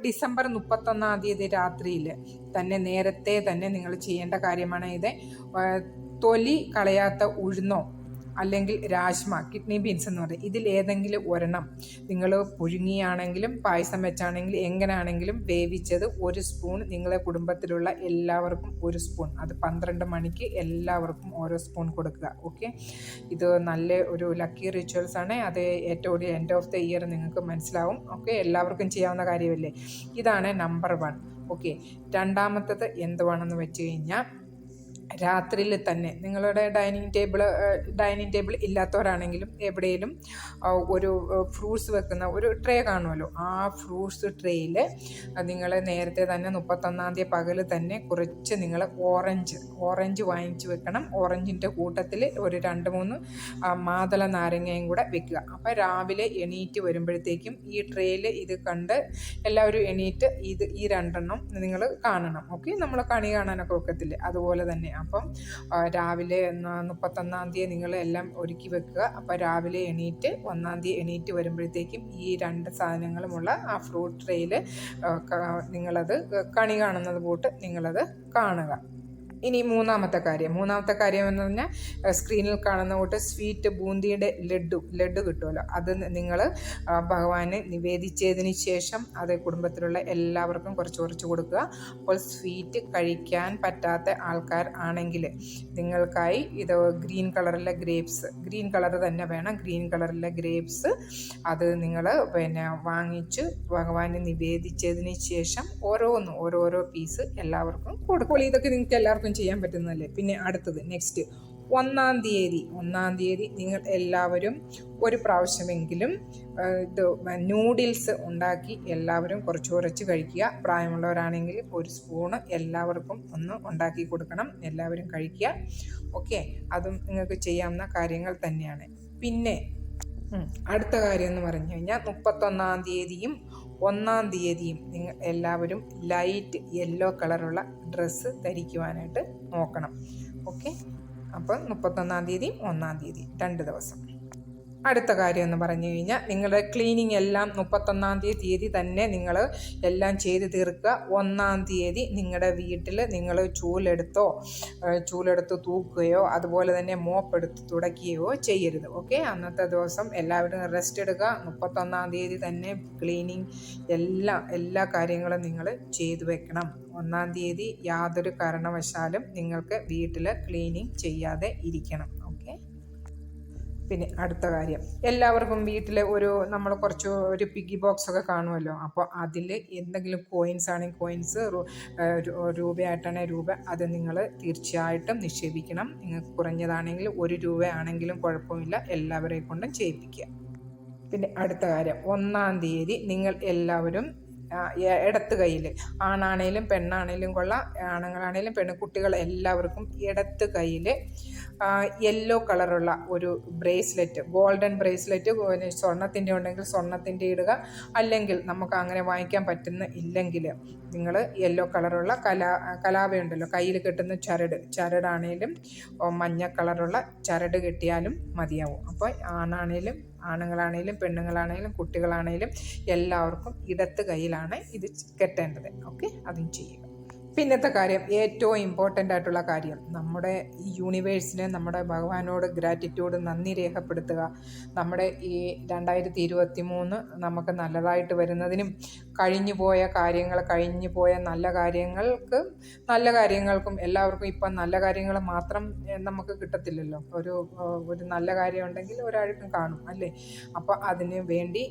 December 31 രാത്രിയിൽ തന്നെ നേരത്തെ തന്നെ നിങ്ങൾ ചെയ്യേണ്ട കാര്യമാണ് ഇത്. തൊലി കളയാത്ത ഉഴുന്നോ അല്ലെങ്കിൽ രാജ്മ, കിഡ്നി ബീൻസ് എന്ന് പറയും, ഇതിലേതെങ്കിലും ഒരെണ്ണം നിങ്ങൾ പുഴുങ്ങിയാണെങ്കിലും പായസം വെച്ചാണെങ്കിലും എങ്ങനെയാണെങ്കിലും വേവിച്ചത് 1 സ്പൂൺ, നിങ്ങളെ കുടുംബത്തിലുള്ള എല്ലാവർക്കും 1 സ്പൂൺ, അത് 12 മണിക്ക് എല്ലാവർക്കും ഓരോ സ്പൂൺ കൊടുക്കുക. ഓക്കെ, ഇത് നല്ല ഒരു ലക്കി റിച്വൽസ് ആണ്. അത് ഏറ്റവും എൻഡ് ഓഫ് ദ ഇയർ നിങ്ങൾക്ക് മനസ്സിലാവും. ഓക്കെ, എല്ലാവർക്കും ചെയ്യാവുന്ന കാര്യമല്ലേ. ഇതാണ് നമ്പർ 1. ഓക്കെ, രണ്ടാമത്തത് എന്തുവാണെന്ന് വെച്ച് കഴിഞ്ഞാൽ രാത്രിയിൽ തന്നെ നിങ്ങളുടെ ഡൈനിങ് ടേബിൾ ഇല്ലാത്തവരാണെങ്കിലും എവിടെയെങ്കിലും ഒരു ഫ്രൂട്ട്സ് വെക്കുന്ന ഒരു ട്രേ കാണുമല്ലോ, ആ ഫ്രൂട്ട്സ് ട്രേയിൽ നിങ്ങൾ നേരത്തെ തന്നെ 31 പകൽ തന്നെ കുറച്ച് നിങ്ങൾ ഓറഞ്ച് വാങ്ങിച്ച് വെക്കണം. ഓറഞ്ചിൻ്റെ കൂട്ടത്തിൽ ഒരു 2-3 മാതള നാരങ്ങയും കൂടെ വെക്കുക. അപ്പോൾ രാവിലെ എണീറ്റ് വരുമ്പോഴത്തേക്കും ഈ ട്രേയിൽ ഇത് കണ്ട് എല്ലാവരും എണീറ്റ് ഈ 2 നിങ്ങൾ കാണണം. ഓക്കെ, നമ്മൾ കണി കാണാനൊക്കെ വെക്കത്തില്ലേ, അതുപോലെ തന്നെ. അപ്പം രാവിലെ 31 നിങ്ങൾ എല്ലാം ഒരുക്കി വെക്കുക. അപ്പോൾ രാവിലെ 1 എണീറ്റ് വരുമ്പോഴത്തേക്കും ഈ 2 സാധനങ്ങളുമുള്ള ആ ഫ്രൂട്ട് ട്രേയിൽ നിങ്ങളത് കണി കാണുന്നത് കൂട്ട് നിങ്ങളത് കാണുക. ഇനി മൂന്നാമത്തെ കാര്യം എന്ന് പറഞ്ഞാൽ സ്ക്രീനിൽ കാണുന്ന കൂട്ട് സ്വീറ്റ് ബൂന്തിയുടെ ലഡ്ഡു കിട്ടുമല്ലോ, അത് നിങ്ങൾ ഭഗവാന് നിവേദിച്ചതിന് ശേഷം അത് കുടുംബത്തിലുള്ള എല്ലാവർക്കും കുറച്ച് കൊടുക്കുക. അപ്പോൾ സ്വീറ്റ് കഴിക്കാൻ പറ്റാത്ത ആൾക്കാർ ആണെങ്കിൽ നിങ്ങൾക്കായി ഇത് ഗ്രീൻ കളറിലെ ഗ്രേപ്സ്, ഗ്രീൻ കളർ തന്നെ വേണം, ഗ്രീൻ കളറിലെ ഗ്രേപ്സ് അത് നിങ്ങൾ വാങ്ങിച്ച് ഭഗവാന് നിവേദിച്ചതിന് ശേഷം ഓരോരോ പീസ് എല്ലാവർക്കും കൊടുക്കും. ഇതൊക്കെ നിങ്ങൾക്ക് എല്ലാവർക്കും ചെയ്യാൻ പറ്റുന്നതല്ലേ. പിന്നെ അടുത്തത് നെക്സ്റ്റ് 1 തീയതി നിങ്ങൾ എല്ലാവരും ഒരു പ്രാവശ്യമെങ്കിലും ഇത് നൂഡിൽസ് ഉണ്ടാക്കി എല്ലാവരും കുറച്ച് കഴിക്കുക. പ്രായമുള്ളവരാണെങ്കിൽ 1 സ്പൂണ് എല്ലാവർക്കും ഒന്ന് ഉണ്ടാക്കി കൊടുക്കണം, എല്ലാവരും കഴിക്കുക. ഓക്കെ, അതും നിങ്ങൾക്ക് ചെയ്യാവുന്ന കാര്യങ്ങൾ തന്നെയാണ്. പിന്നെ അടുത്ത കാര്യം എന്ന് പറഞ്ഞു കഴിഞ്ഞാൽ 31 തീയതിയും 1 തീയതിയും നിങ്ങൾ എല്ലാവരും ലൈറ്റ് യെല്ലോ കളറുള്ള ഡ്രസ്സ് ധരിക്കുവാനായിട്ട് നോക്കണം. ഓക്കെ, അപ്പം 31 തീയതിയും 1 തീയതി 2 ദിവസം. അടുത്ത കാര്യം എന്ന് പറഞ്ഞു കഴിഞ്ഞാൽ നിങ്ങളുടെ ക്ലീനിങ് എല്ലാം 31 തീയതി തന്നെ നിങ്ങൾ എല്ലാം ചെയ്ത് തീർക്കുക. 1 തീയതി നിങ്ങളുടെ വീട്ടിൽ നിങ്ങൾ ചൂലെടുത്ത് തൂക്കുകയോ അതുപോലെ തന്നെ മോപ്പെടുത്ത് തുടയ്ക്കുകയോ ചെയ്യരുത്. ഓക്കെ, അന്നത്തെ ദിവസം എല്ലാവരും റെസ്റ്റ് എടുക്കുക. 31 തീയതി തന്നെ ക്ലീനിങ് എല്ലാ കാര്യങ്ങളും നിങ്ങൾ ചെയ്തു വെക്കണം. 1 തീയതി യാതൊരു കാരണവശാലും നിങ്ങൾക്ക് വീട്ടിൽ ക്ലീനിങ് ചെയ്യാതെ ഇരിക്കണം. ഓക്കെ, പിന്നെ അടുത്ത കാര്യം, എല്ലാവർക്കും വീട്ടിൽ നമ്മൾ ഒരു പിഗ്ഗി ബോക്സ് ഒക്കെ കാണുമല്ലോ. അപ്പോൾ അതിൽ എന്തെങ്കിലും കോയിൻസ് ആണെങ്കിൽ കോയിൻസ്, രൂപയായിട്ടാണെങ്കിൽ രൂപ, അത് നിങ്ങൾ തീർച്ചയായിട്ടും നിക്ഷേപിക്കണം. നിങ്ങൾക്ക് കുറഞ്ഞതാണെങ്കിൽ 1 രൂപ ആണെങ്കിലും കുഴപ്പമില്ല, എല്ലാവരെയും കൊണ്ടും ചെയ്യിപ്പിക്കുക. പിന്നെ അടുത്ത കാര്യം, 1 തീയതി നിങ്ങൾ എല്ലാവരും ഇടത്ത് കയ്യിൽ, ആണാണേലും പെണ്ണാണേലും കൊള്ളാം, ആണുങ്ങളാണേലും പെൺകുട്ടികൾ എല്ലാവർക്കും ഇടത്ത് കയ്യിൽ യെല്ലോ കളറുള്ള ഒരു ബ്രേസ്ലെറ്റ്, ഗോൾഡൻ ബ്രേസ്ലെറ്റ്, സ്വർണത്തിൻ്റെ ഉണ്ടെങ്കിൽ സ്വർണത്തിൻ്റെ ഇടുക. അല്ലെങ്കിൽ നമുക്ക് അങ്ങനെ വാങ്ങിക്കാൻ ഇല്ലെങ്കിൽ നിങ്ങൾ യെല്ലോ കളറുള്ള കലാവയുണ്ടല്ലോ, കയ്യിൽ കെട്ടുന്ന ചരടാണേലും മഞ്ഞ കളറുള്ള ചരട് കെട്ടിയാലും മതിയാവും. അപ്പോൾ ആണുങ്ങളാണേലും പെണ്ണുങ്ങളാണേലും കുട്ടികളാണേലും എല്ലാവർക്കും ഇടത്ത് കയ്യിലാണ് ഇത് കെട്ടേണ്ടത്. ഓക്കെ, അതും ചെയ്യുക. പിന്നത്തെ കാര്യം, ഏറ്റവും ഇമ്പോർട്ടൻ്റ് ആയിട്ടുള്ള കാര്യം, നമ്മുടെ ഈ യൂണിവേഴ്സിനെ, നമ്മുടെ ഭഗവാനോട് ഗ്രാറ്റിറ്റ്യൂഡ്, നന്ദി രേഖപ്പെടുത്തുക. നമ്മുടെ ഈ 2023 നമുക്ക് നല്ലതായിട്ട് വരുന്നതിനും കഴിഞ്ഞു പോയ നല്ല കാര്യങ്ങൾക്കും എല്ലാവർക്കും ഇപ്പം നല്ല കാര്യങ്ങൾ മാത്രം നമുക്ക് കിട്ടത്തില്ലല്ലോ. ഒരു നല്ല കാര്യം ഉണ്ടെങ്കിൽ ഒരാൾക്കും കാണും അല്ലേ. അപ്പോൾ അതിന് വേണ്ടി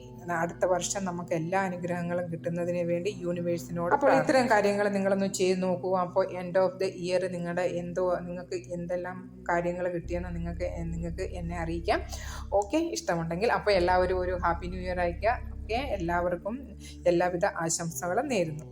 അടുത്ത വർഷം നമുക്ക് എല്ലാ അനുഗ്രഹങ്ങളും കിട്ടുന്നതിന് വേണ്ടി യൂണിവേഴ്സിനോട്, അപ്പോൾ ഇത്തരം കാര്യങ്ങൾ നിങ്ങളൊന്ന് ചെയ്ത് നോക്കൂ. അപ്പോൾ എൻഡ് ഓഫ് ദ ഇയർ നിങ്ങൾക്ക് എന്തെല്ലാം കാര്യങ്ങൾ കിട്ടിയെന്ന് നിങ്ങൾക്ക് എന്നെ അറിയിക്കാം. ഓക്കെ, ഇഷ്ടമുണ്ടെങ്കിൽ അപ്പോൾ എല്ലാവരും ഒരു ഹാപ്പി ന്യൂ ഇയർ അയക്കുക. ഓക്കെ, എല്ലാവർക്കും എല്ലാവിധ ആശംസകളും നേരുന്നു.